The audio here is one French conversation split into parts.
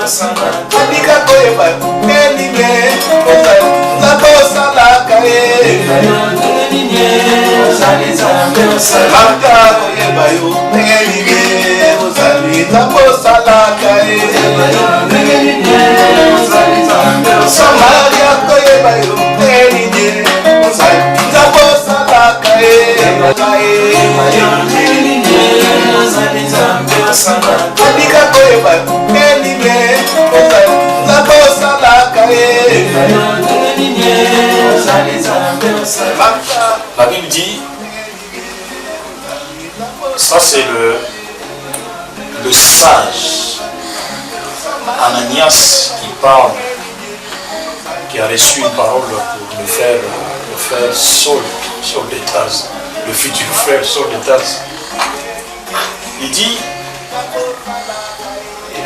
Tandika koyeba enime nakosalaka Baka koyeba yo enime ozali nakosalaka Samaria koyeba yo enime ozali nakosalaka Tandika koyeba enime ozali nakosalaka La Bible dit, ça c'est le sage Ananias qui parle, qui a reçu une parole pour le frère Saul de Tarse, le futur frère Saul de Tarse. Il dit,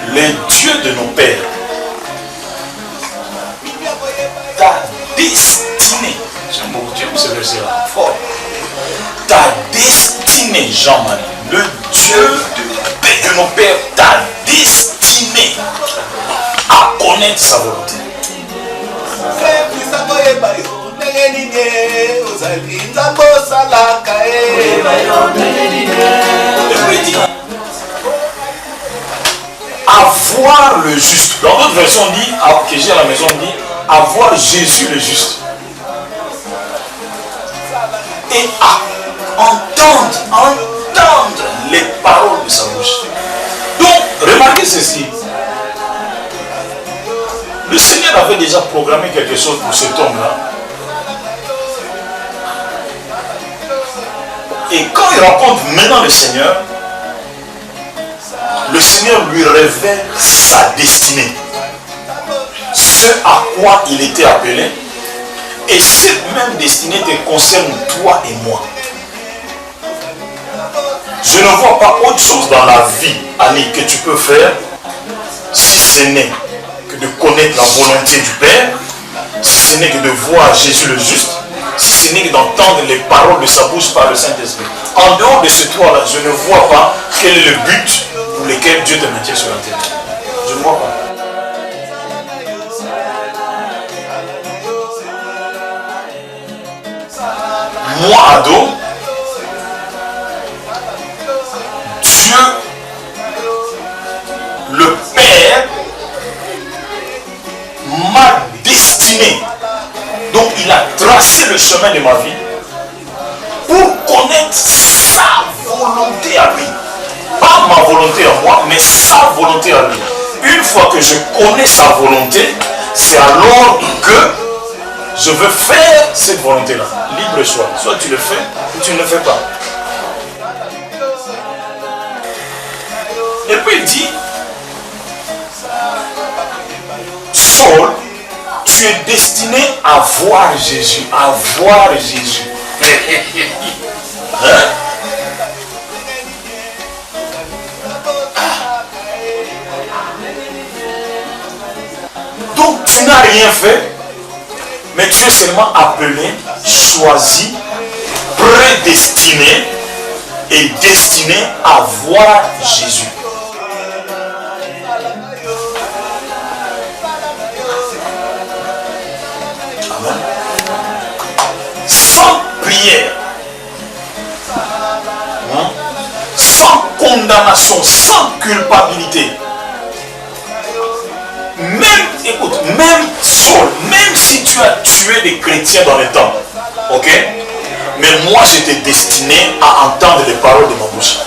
le Dieu de nos pères t'a destiné, j'aime beaucoup Dieu ce verset-là, fort, t'a destiné, Jean-Marie, le Dieu de nos pères t'a destiné à connaître sa volonté. Avoir le juste. Dans d'autres versions dit, que j'ai à la maison dit, avoir Jésus le juste. Et à entendre les paroles de sa bouche. Donc, remarquez ceci. Le Seigneur avait déjà programmé quelque chose pour cet homme-là. Et quand il rencontre maintenant le Seigneur lui révèle sa destinée. Ce à quoi il était appelé. Et cette même destinée te concerne toi et moi. Je ne vois pas autre chose dans la vie, Annie, que tu peux faire si ce n'est que de connaître la volonté du Père, si ce n'est que de voir Jésus le juste, si ce n'est que d'entendre les paroles de sa bouche par le Saint-Esprit. En dehors de ce toit-là, je ne vois pas quel est le but pour lequel Dieu te maintient sur la terre. Je ne vois pas. Moi, ado, Dieu, le Père, m'a destiné. Donc il a tracé le chemin de ma vie pour connaître sa volonté à lui. Pas ma volonté à moi, mais sa volonté à lui. Une fois que je connais sa volonté, c'est alors que je veux faire cette volonté-là. Libre choix. Soit tu le fais ou tu ne le fais pas. Et puis il dit, Saul, tu es destiné à voir Jésus. À voir Jésus. Hein? Donc tu n'as rien fait, mais tu es seulement appelé, choisi, prédestiné et destiné à voir Jésus. Amen. Sans prière, hein, sans condamnation, sans culpabilité. Même, écoute, même Saul, même si tu as tué des chrétiens dans le temps, ok? Mais moi j'étais destiné à entendre les paroles de ma bouche.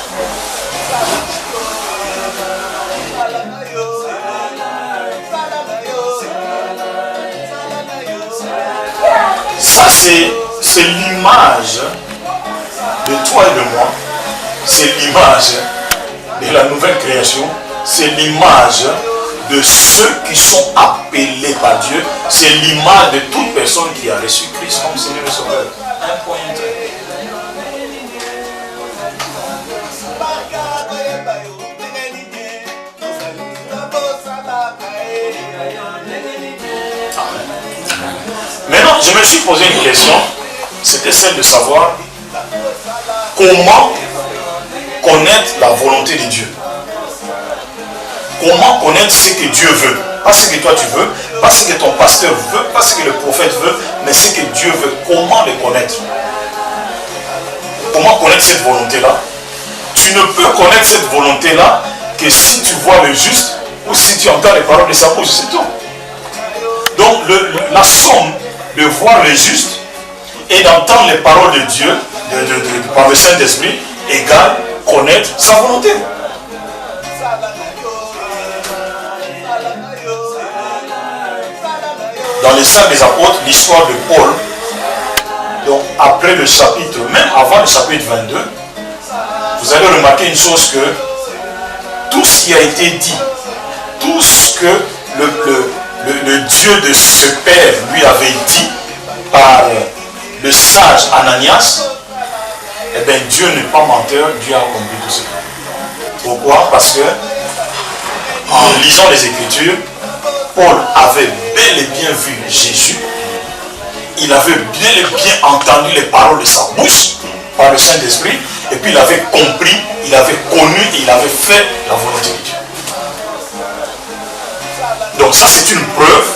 Ça c'est l'image de toi et de moi. C'est l'image de la nouvelle création. C'est l'image de ceux qui sont appelés par Dieu. C'est l'image de toute personne qui a reçu Christ comme Seigneur et Sauveur. Un point, un trait. Maintenant, je me suis posé une question. C'était celle de savoir comment connaître la volonté de Dieu. Comment connaître ce que Dieu veut? Pas ce que toi tu veux, pas ce que ton pasteur veut, pas ce que le prophète veut, mais ce que Dieu veut. Comment le connaître? Comment connaître cette volonté-là? Tu ne peux connaître cette volonté-là que si tu vois le juste ou si tu entends les paroles de sa bouche, c'est tout. Donc la somme de voir le juste et d'entendre les paroles de Dieu par le Saint-Esprit égale connaître sa volonté. Dans les Actes des Apôtres, l'histoire de Paul, donc après le chapitre, même avant le chapitre 22, vous allez remarquer une chose que tout ce qui a été dit, tout ce que le Dieu de ce père lui avait dit par le sage Ananias, eh bien Dieu n'est pas menteur, Dieu a accompli tout cela. Pourquoi? Parce que en lisant les Écritures, Paul avait bel et bien vu Jésus, il avait bel et bien entendu les paroles de sa bouche par le Saint-Esprit, et puis il avait compris, il avait connu et il avait fait la volonté de Dieu. Donc ça c'est une preuve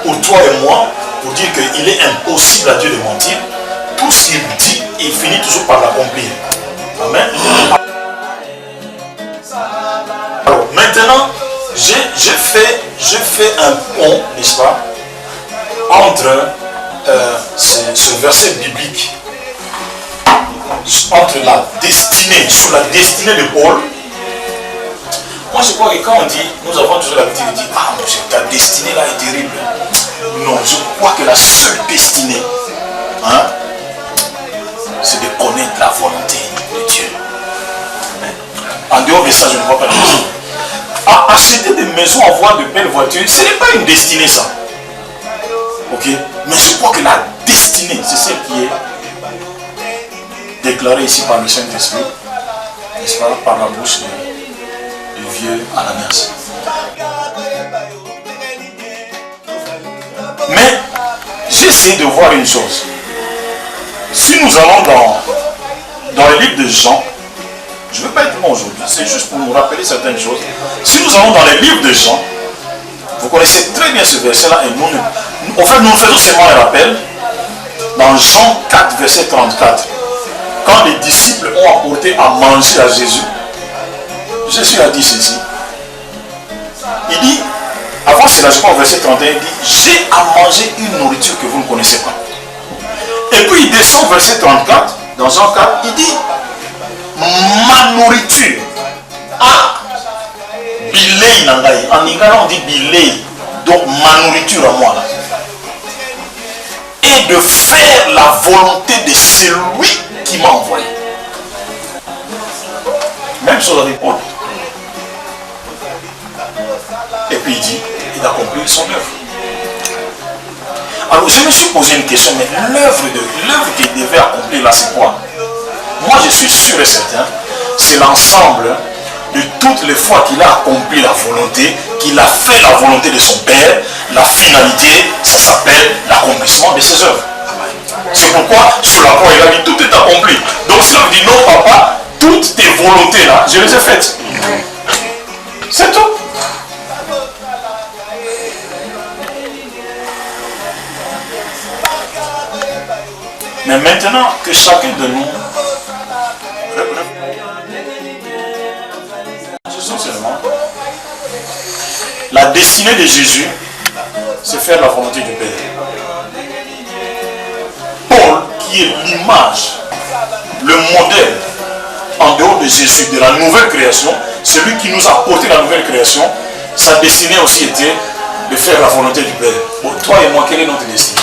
pour toi et moi, pour dire qu'il est impossible à Dieu de mentir. Tout ce qu'il dit, il finit toujours par l'accomplir. Amen. Alors maintenant, j'ai fait un pont, n'est-ce pas, entre ce verset biblique, entre la destinée, sur la destinée de Paul. Moi je crois que quand on dit, nous avons toujours l'habitude de dire, ah mon Dieu, ta destinée là est terrible. Non, je crois que la seule destinée, hein, c'est de connaître la volonté de Dieu. En dehors de ça, je ne vois pas de destinée. Acheter des maisons, avoir de belles voitures, ce n'est pas une destinée ça. Ok? Mais je crois que la destinée, c'est celle qui est déclarée ici par le Saint-Esprit, n'est-ce pas, par la bouche du vieux Ananias. Mais j'ai essayé de voir une chose. Si nous allons dans le livre de Jean, je ne veux pas être bon aujourd'hui, c'est juste pour nous rappeler certaines choses. Si nous allons dans les livres de Jean, vous connaissez très bien ce verset-là, et nous faisons seulement un rappel. Dans Jean 4, verset 34, quand les disciples ont apporté à manger à Jésus, Jésus a dit ceci. Il dit, avant cela, je crois au verset 31, il dit, j'ai à manger une nourriture que vous ne connaissez pas. Et puis il descend au verset 34, dans Jean 4, il dit, ma nourriture, bilei nangai. En Ingala on dit bilei, donc ma nourriture à moi là, et de faire la volonté de celui qui m'a envoyé. Même chose avec Paul. Et puis il dit, il a accompli son œuvre. Alors je me suis posé une question, mais l'œuvre qu'il devait accomplir là, c'est quoi? Moi je suis sûr et certain, c'est l'ensemble de toutes les fois qu'il a accompli la volonté, qu'il a fait la volonté de son Père, la finalité, ça s'appelle l'accomplissement de ses œuvres. C'est pourquoi sur la croix il a dit tout est accompli. Donc cela veut dire non papa, toutes tes volontés là, je les ai faites. C'est tout. Mais maintenant que chacun de nous la destinée de Jésus, c'est faire la volonté du Père. Paul, qui est l'image, le modèle, en dehors de Jésus, de la nouvelle création, celui qui nous a apporté la nouvelle création, sa destinée aussi était de faire la volonté du Père. Bon, toi et moi, quelle est notre destinée?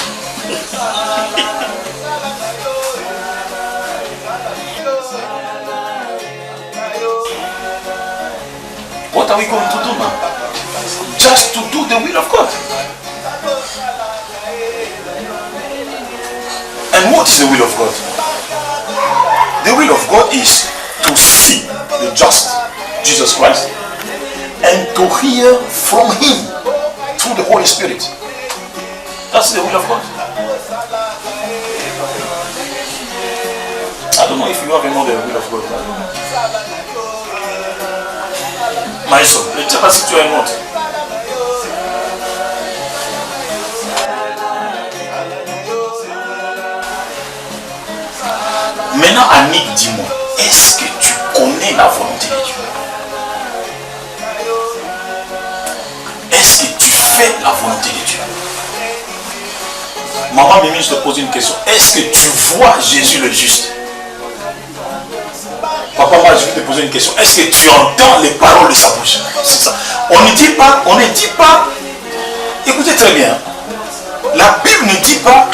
What are we going to do now? Just to do the will of God. And what is the will of God? The will of God is to see the just Jesus Christ and to hear from Him through the Holy Spirit. That's the will of God. I don't know if you have another will of God. Maïso, je ne sais pas si tu as une autre. Maintenant, Annick, dis-moi, est-ce que tu connais la volonté de Dieu? Est-ce que tu fais la volonté de Dieu? Maman Mimi, je te pose une question. Est-ce que tu vois Jésus le juste? Papa, moi, je vais te poser une question. Est-ce que tu entends les paroles de sa bouche? C'est ça. On ne dit pas, écoutez très bien. La Bible ne dit pas,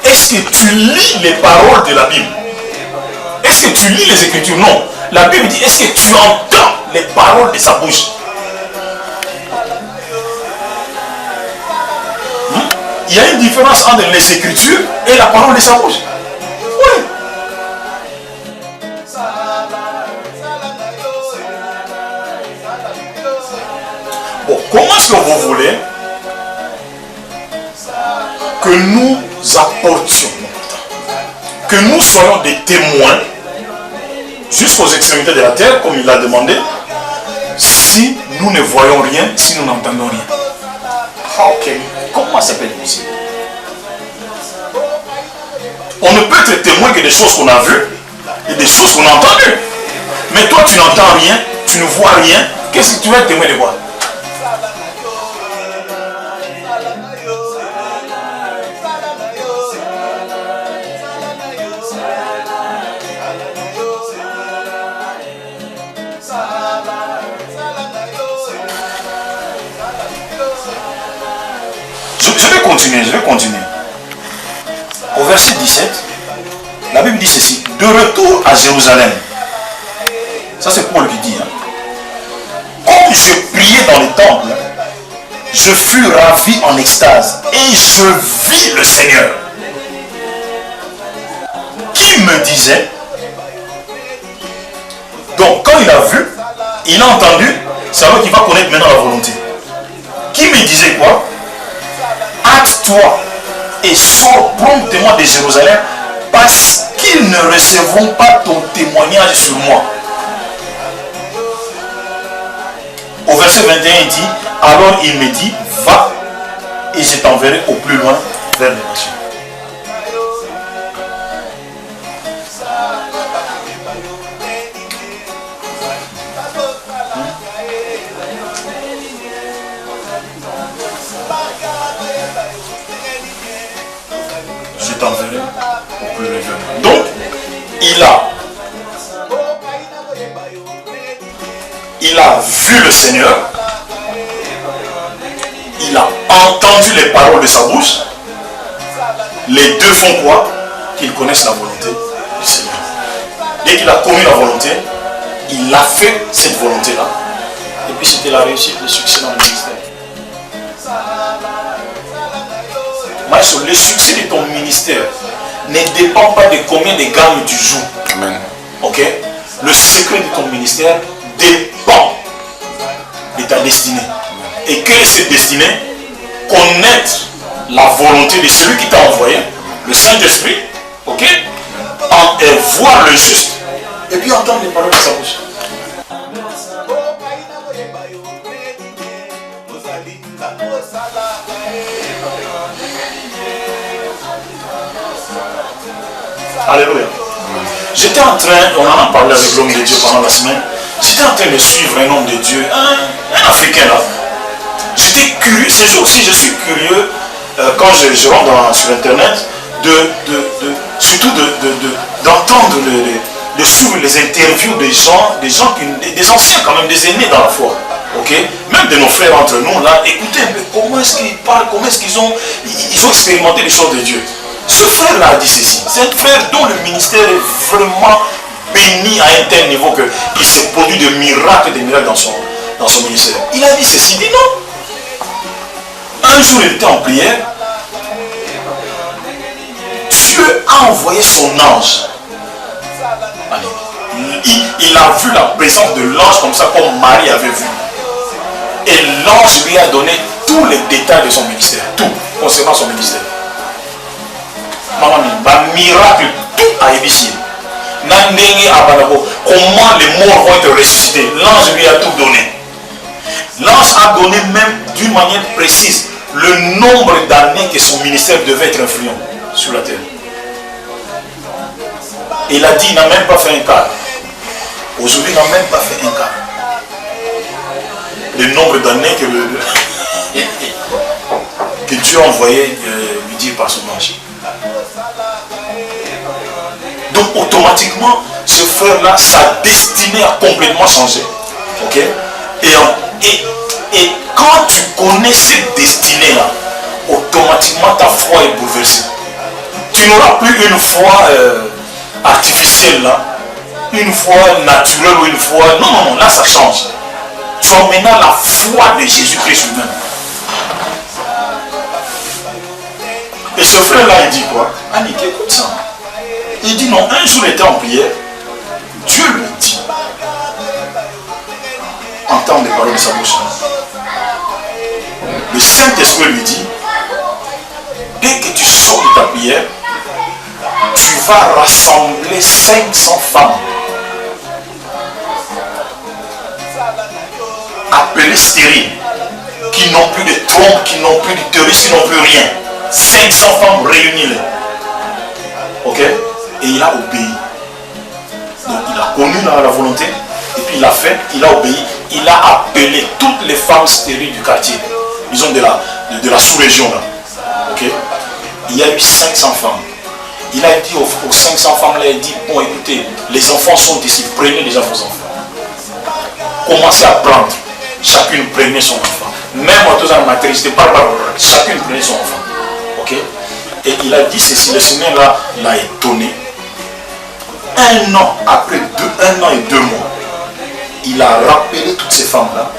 est-ce que tu lis les paroles de la Bible? Est-ce que tu lis les Écritures? Non. La Bible dit, est-ce que tu entends les paroles de sa bouche? Il y a une différence entre les Écritures et la parole de sa bouche. Oui. Bon, comment est-ce que vous voulez que nous apportions, que nous soyons des témoins jusqu'aux extrémités de la terre, comme il l'a demandé, si nous ne voyons rien, si nous n'entendons rien? Ok, comment ça peut être possible? On ne peut être témoin que des choses qu'on a vues et des choses qu'on a entendues. Mais toi, tu n'entends rien, tu ne vois rien. Qu'est-ce que tu vas être témoin de quoi? Je vais continuer. Au verset 17, la Bible dit ceci. De retour à Jérusalem. Ça c'est Paul qui dit. Comme je priais dans le temple, je fus ravi en extase et je vis le Seigneur. Qui me disait. Donc quand il a vu, il a entendu, c'est alors qu'il va connaître maintenant la volonté. Qui me disait quoi? Hâte-toi et sors promptement de Jérusalem parce qu'ils ne recevront pas ton témoignage sur moi. Au verset 21, il dit, alors il me dit, va et je t'enverrai au plus loin vers les nations. Au plus loin. Donc, il a vu le Seigneur, il a entendu les paroles de sa bouche. Les deux font quoi? Qu'ils connaissent la volonté du Seigneur. Dès qu'il a connu la volonté, il a fait cette volonté-là. Et puis c'était la réussite, le succès dans le ministère. Le succès de ton ministère ne dépend pas de combien de gammes tu joues. Amen. Ok? Le secret de ton ministère dépend de ta destinée. Et quelle est cette destinée? Connaître la volonté de celui qui t'a envoyé, le Saint-Esprit, ok? Et voir le juste, et puis entendre les paroles de sa bouche. Alléluia. J'étais en train, on en a parlé avec l'homme de Dieu pendant la semaine, j'étais en train de suivre un homme de Dieu, un Africain là. J'étais curieux, ces jours-ci je suis curieux, quand je rentre sur internet, surtout d'entendre, de suivre les interviews des gens des anciens quand même, des aînés dans la foi. Okay? Même de nos frères entre nous là, écoutez un peu comment est-ce qu'ils parlent, comment est-ce qu'ils ont expérimenté les choses de Dieu. Ce frère-là a dit ceci. C'est un frère dont le ministère est vraiment béni à un tel niveau qu'il s'est produit de miracles dans son ministère. Il a dit ceci, il dit non. Un jour il était en prière. Dieu a envoyé son ange. Il a vu la présence de l'ange comme ça, comme Marie avait vu. Et l'ange lui a donné tous les détails de son ministère. Tout concernant son ministère. Maman, un miracle, tout a édifié. Comment les morts vont être ressuscités? L'ange lui a tout donné. L'ange a donné même d'une manière précise le nombre d'années que son ministère devait être influent sur la terre. Il a dit, il n'a même pas fait un quart. Aujourd'hui, il n'a même pas fait un quart. Le nombre d'années que Dieu a envoyé lui dire par son ange. Donc automatiquement, ce frère-là, sa destinée a complètement changé. Ok? Et quand tu connais cette destinée-là, automatiquement ta foi est bouleversée. Tu n'auras plus une foi artificielle là, une foi naturelle ou une foi... Non, non, non, là ça change. Tu as maintenant la foi de Jésus-Christ lui-même. Et ce frère-là, il dit quoi? Annick, écoute ça. Il dit non, un jour il était en prière, Dieu lui dit, entend des paroles de sa bouche. Le Saint-Esprit lui dit, dès que tu sors de ta prière, tu vas rassembler 500 femmes appelées stériles, qui n'ont plus de trompe, qui n'ont plus d'utérus, qui n'ont plus rien. 500 femmes réunies. Ok? Et il a obéi. Donc il a connu la volonté, et puis il a fait, il a obéi, il a appelé toutes les femmes stériles du quartier, disons de la sous-région là. Ok? Il y a eu 500 femmes. Il a dit aux 500 femmes là, il dit, bon écoutez, les enfants sont ici, prenez déjà vos enfants. Commencez à prendre. Chacune prenait son enfant. Même en tous en maternité, chacune prenait son enfant. Ok? Et il a dit ceci, le Seigneur l'a étonné. Un an après 1 an et 2 mois, il a rappelé toutes ces femmes-là.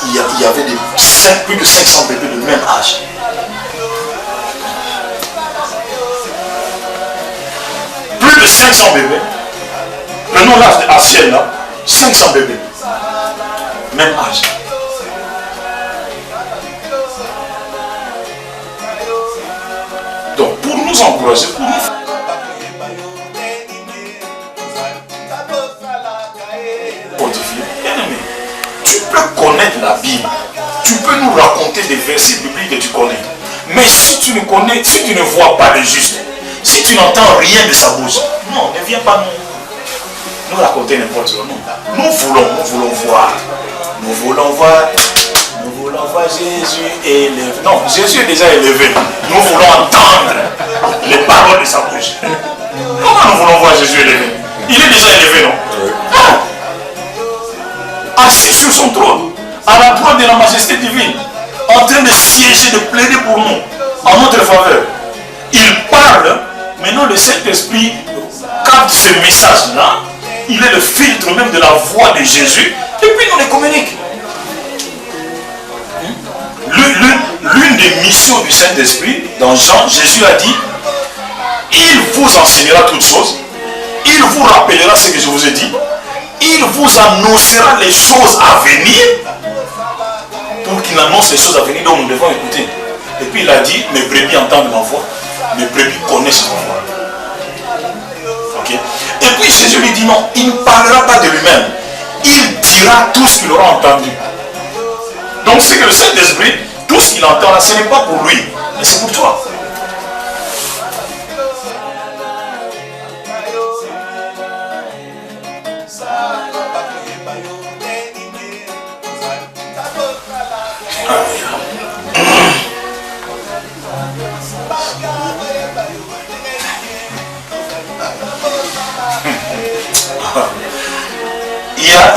Il y avait plus de 500 bébés de même âge. Plus de 500 bébés. Prenons l'âge de Asiel là. 500 bébés. Même âge. Donc pour nous encourager, pour nous fortifier, bien-aimé, tu peux connaître la Bible, tu peux nous raconter des versets bibliques que tu connais. Mais si tu ne connais, si tu ne vois pas le juste, si tu n'entends rien de sa bouche, non, ne viens pas nous raconter n'importe quoi. Non. Nous voulons voir. Nous voulons voir Jésus élevé. Non, Jésus est déjà élevé. Nous voulons entendre les paroles de sa bouche. Comment nous voulons voir Jésus élevé? Il est déjà élevé, non? Non. Assis sur son trône, à la droite de la majesté divine, en train de siéger, de plaider pour nous, en notre faveur. Il parle, maintenant le Saint-Esprit capte ce message-là. Il est le filtre même de la voix de Jésus, et puis nous les communique. L'une des missions du Saint-Esprit, dans Jean, Jésus a dit, il vous enseignera toutes choses, il vous rappellera ce que je vous ai dit, il vous annoncera les choses à venir, pour qu'il annonce les choses à venir, donc nous devons écouter. Et puis il a dit, mes brebis entendent ma voix, mes brebis connaissent ma voix. Okay? Et puis Jésus lui dit non, il ne parlera pas de lui-même, il dira tout ce qu'il aura entendu. Donc c'est que le Saint-Esprit, tout ce qu'il entend là, ce n'est pas pour lui, mais c'est pour toi.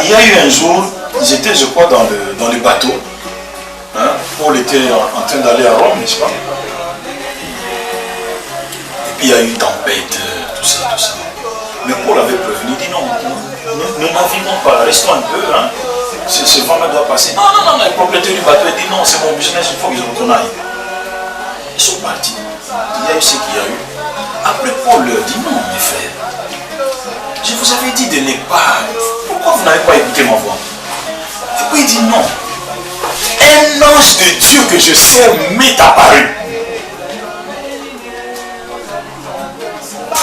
Il y a eu un jour, j'étais je crois dans le bateau. Hein, Paul était en train d'aller à Rome, n'est-ce pas? Et puis il y a eu une tempête, tout ça. Mais Paul avait prévenu, il dit non, ne naviguons pas, restons un peu. Hein. Ce vent-là doit passer. Non, le propriétaire du bateau dit non, c'est mon business, il faut que je retourne aille. Ils sont partis. Il y a eu ce qu'il y a eu. Après Paul leur dit non, mes frères. Je vous avais dit de ne pas. Pourquoi vous n'avez pas écouté ma voix? Et puis il dit non. Un ange de Dieu que je sers m'est apparu.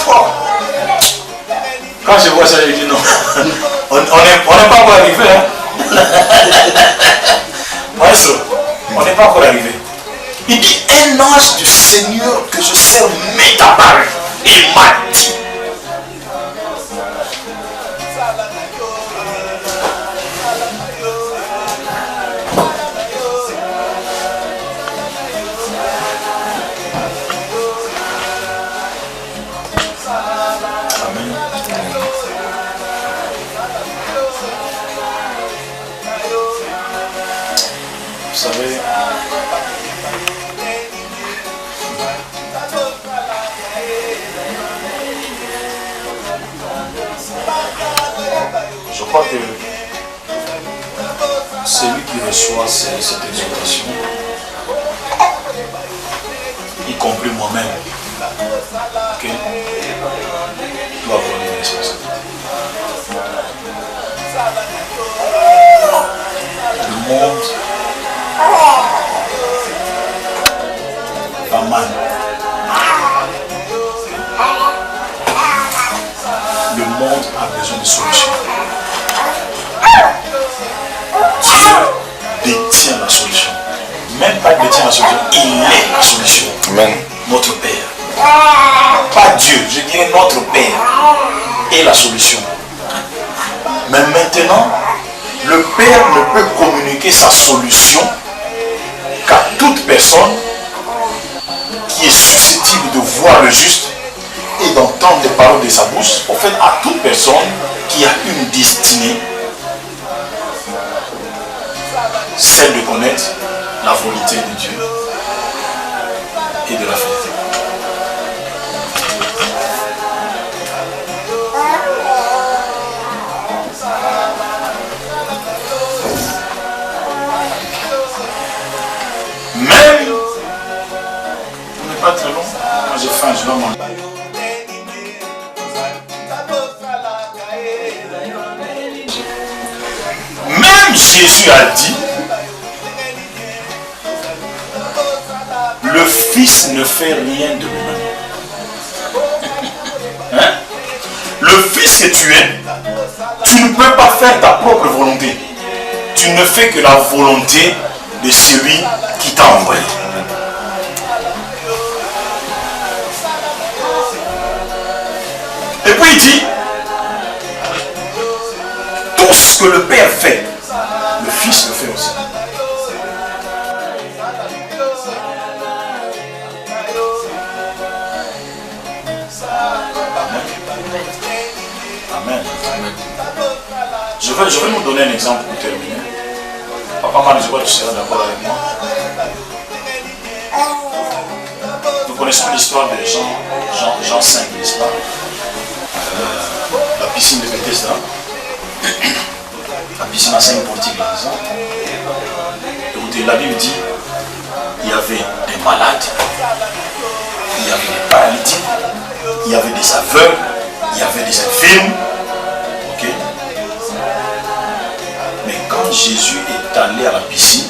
Oh. Quand Quand je vois ça, je dis non. On n'est pas encore arrivé. Hein? Maestro, on n'est pas encore arrivé. Il dit, un ange du Seigneur que je sers m'est apparu. Il m'a dit. Vous savez, je crois que celui qui reçoit cette exhortation, y compris moi-même, okay, doit avoir une responsabilité. Le monde va mal. Le monde a besoin de solutions. Dieu détient la solution. Même pas détient la solution, il est la solution. Amen. Notre Père. Pas Dieu, je dirais notre Père est la solution. Mais maintenant, le Père ne peut communiquer sa solution qu'à toute personne qui est susceptible de voir le juste et d'entendre les paroles de sa bouche. En fait, à toute personne qui a une destinée, celle de connaître la volonté de Dieu et de la faire. Même, on n'est pas très long, moi j'ai faim, je dois manger. Même Jésus a dit, le Fils ne fait rien de lui-même. Hein? Le Fils que tu es, tu ne peux pas faire ta propre volonté. Tu ne fais que la volonté de celui qui t'a envoyé. Et puis il dit, tout ce que le Père fait, le Fils le fait aussi. Amen. Je vais nous donner un exemple pour terminer. Papa Marie, je crois que tu seras d'accord avec moi. Nous connaissons l'histoire de Jean 5, n'est-ce pas? La piscine de Bethesda. La piscine à 5 portiques, là, disons. Écoutez, la Bible dit il y avait des malades, il y avait des paralytiques, il y avait des aveugles, il y avait des infirmes. Ok? Mais quand Jésus est allé à la piscine,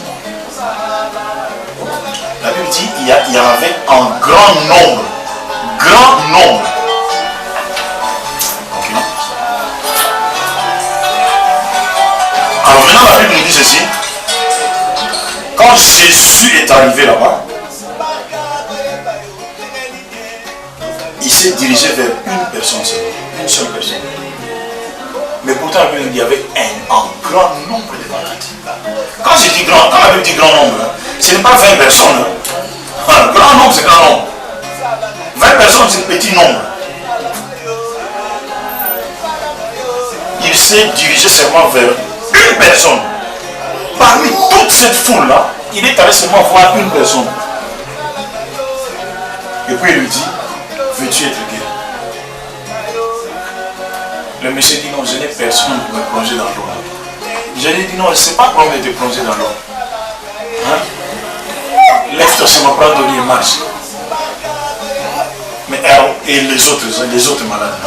la Bible dit il y en avait un grand nombre. Grand nombre. Ok? Alors maintenant la Bible nous dit ceci. Quand Jésus est arrivé là-bas, il s'est dirigé vers une personne seule, une seule personne. Mais pourtant, il y avait un grand nombre de malades. Quand je dis grand, quand la Bible dit grand nombre, ce n'est pas 20 personnes. Un grand nombre, c'est grand nombre. 20 personnes, c'est petit nombre. Il s'est dirigé seulement vers une personne. Parmi toute cette foule-là, il est allé seulement voir une personne. Et puis il lui dit, veux-tu être guéri? Le monsieur dit, non, je n'ai personne pour me plonger dans l'eau. Je lui ai dit, non, je ne sais pas comment te plonger dans l'eau. Hein? Lève-toi sur ma bras donner et marche. Mais et les autres malades.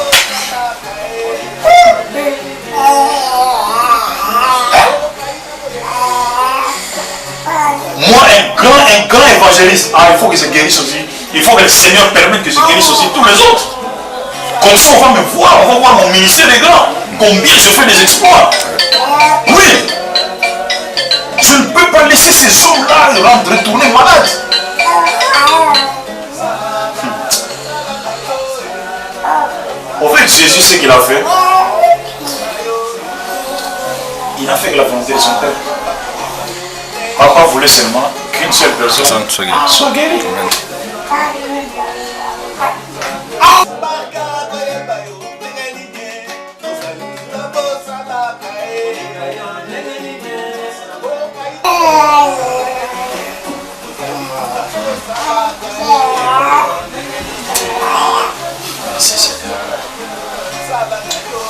Moi, un grand évangéliste, il faut que je guérisse aussi. Il faut que le Seigneur permette que je guérisse aussi tous les autres. Comme ça, on va me voir, on va voir mon ministère des grands. Combien je fais des exploits. Oui. Je ne peux pas laisser ces hommes-là retourner malades. En fait, Jésus, ce qu'il a fait, il n'a fait que la volonté de son Père. Papa voulait seulement qu'une seule personne soit guérie.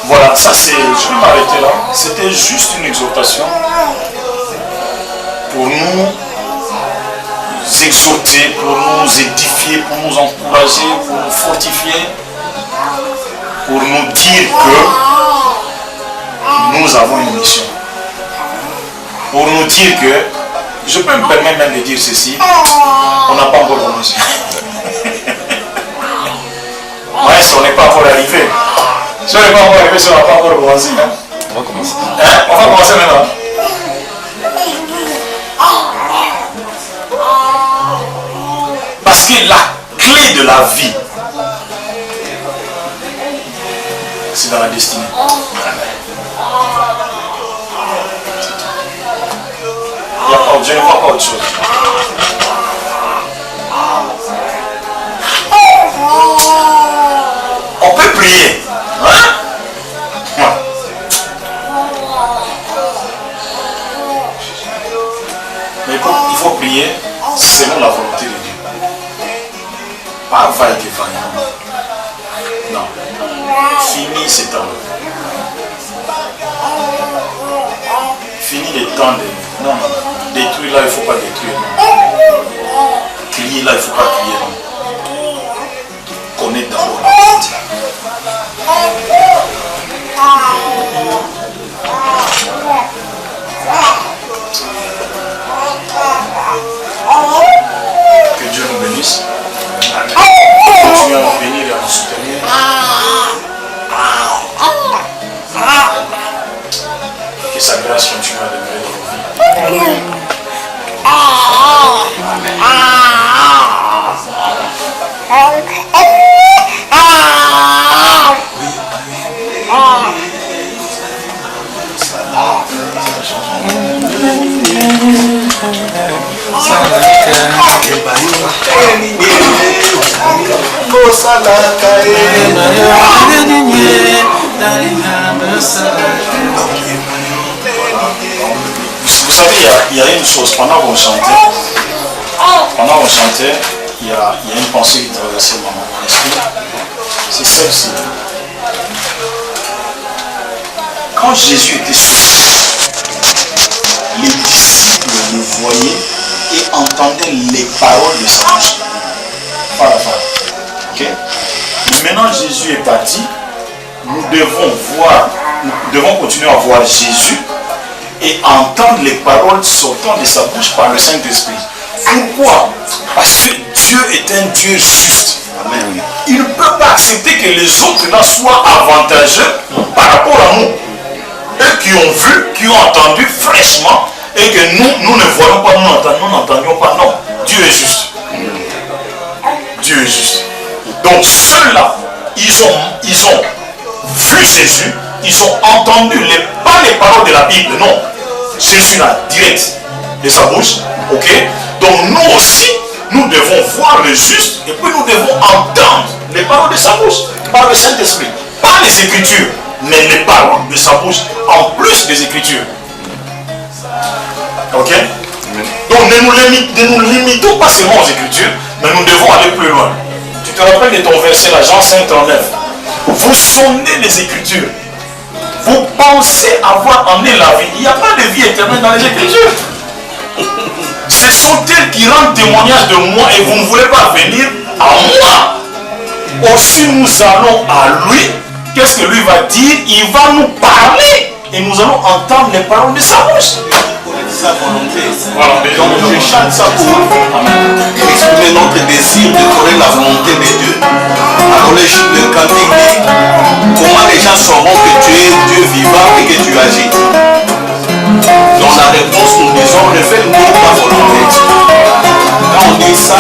Voilà, ça c'est, je vais m'arrêter là. C'était juste une exhortation pour nous exhorter, pour nous édifier, pour nous encourager, pour nous fortifier, pour nous dire que nous avons une mission. Pour nous dire que, je peux me permettre même de dire ceci, on n'a pas encore commencé. Ouais, si on n'est pas encore arrivé. Si on n'est pas encore arrivé, si on n'a pas encore commencé. Hein? On va commencer. Hein? On va commencer maintenant. Parce que la clé de la vie, c'est dans la destinée. Je ne vois pas autre chose. On peut prier. Hein? Mais il faut prier selon la volonté de Dieu. Pas va-et-vient. Non. Fini ces temps. Fini les temps de... Non, non. Détruire là, il ne faut pas détruire. Crier là, il ne faut pas crier. Non. Connaître d'abord la vérité. Que Dieu nous bénisse. Continuez à nous bénir et à nous soutenir. Que sa grâce continue à demeurer dans nos vies. Vous savez, il y a une chose, pendant qu'on chantait, il y a une pensée qui traversait mon esprit, c'est celle-ci. Quand Jésus était seul, les disciples le voyaient et entendaient les paroles de sa bouche. Okay? Mais maintenant Jésus est parti, nous devons continuer à voir Jésus et entendre les paroles sortant de sa bouche par le Saint-Esprit. Pourquoi? Parce que Dieu est un Dieu juste. Amen. Il ne peut pas accepter que les autres là soient avantageux par rapport à nous. Eux qui ont vu, qui ont entendu fraîchement, et que nous ne voyons pas, nous n'entendions pas. Non, Dieu est juste. Dieu est juste. Donc ceux-là, ils ont vu Jésus, ils ont entendu pas les paroles de la Bible, non. Jésus là, direct de sa bouche. Ok. Donc nous aussi, nous devons voir le juste et puis nous devons entendre les paroles de sa bouche par le Saint-Esprit. Pas les Écritures, mais les paroles de sa bouche en plus des Écritures. Ok? Donc ne nous limitons pas seulement aux Écritures, mais nous devons aller plus loin. Tu te rappelles de ton verset là, Jean 5:39. Vous sondez les Écritures. Vous pensez avoir emmené la vie. Il n'y a pas de vie éternelle dans les Écritures. Ce sont elles qui rendent témoignage de moi et vous ne voulez pas venir à moi. Aussi nous allons à lui. Qu'est-ce que lui va dire? Il va nous parler et nous allons entendre les paroles de sa bouche. sa volonté. Voilà, mais donc je chante ça pour Exprimer notre désir de connaître la volonté de Dieu. Alors le cantique dit, comment les gens sauront que tu es Dieu vivant et que tu agis. Dans la réponse, nous disons, révèle-nous ta volonté. Quand on dit ça,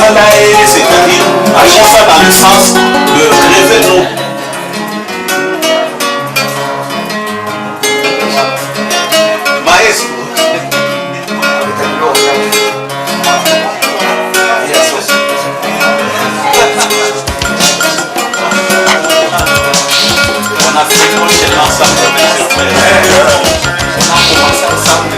c'est-à-dire, agissons ça dans le sens de révèle-nous. Maestro. On a fait prochainement ça pour mes frères. On a commencé ensemble.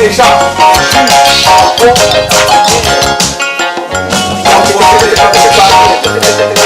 Déjà, je suis